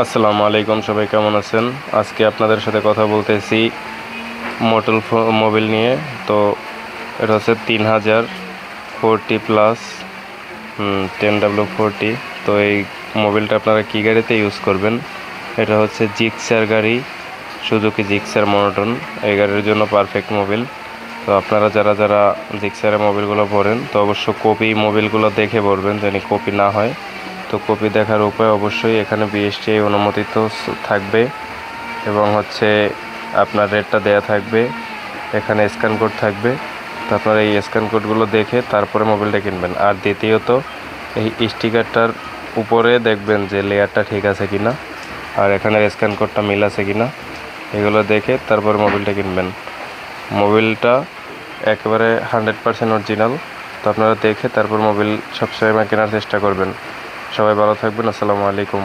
আসসালামু আলাইকুম, সবাই কেমন আছেন? আজকে আপনাদের সাথে কথা বলতেছি মোটল মোবিল নিয়ে। তো এটা হচ্ছে 3040 প্লাস 10W40। তো এই মোবিলটা আপনারা কী গাড়িতে ইউজ করবেন? এটা হচ্ছে জিক্সার গাড়ি, সুজুকি জিক্সার মনোটন। এই গাড়ির জন্য পারফেক্ট মোবিল। তো আপনারা যারা যারা জিক্সারের মোবিলগুলো ভরেন, তো অবশ্য কপি মোবিলগুলো দেখে ভরবেন, যেন কপি না হয়। তো কপি দেখার উপায় অবশ্যই এখানে বিএসটিআই অনুমোদিত থাকবে এবং হচ্ছে আপনার রেটটা দেয়া থাকবে, এখানে স্ক্যান কোড থাকবে। তো আপনারা এই স্ক্যান কোডগুলো দেখে তারপরে মোবিলটা কিনবেন। আর দ্বিতীয়ত, এই স্টিকারটার উপরে দেখবেন যে লেয়ারটা ঠিক আছে কিনা, আর এখানে স্ক্যান কোডটা মিল আছে কিনা, এগুলো দেখে তারপর মোবিলটা কিনবেন। মোবিলটা একেবারে 100% অরিজিনাল। তো আপনারা দেখে তারপর মোবিল সবসময় কেনার চেষ্টা করবেন। সবাই ভালো থাকবেন। আসসালামু আলাইকুম।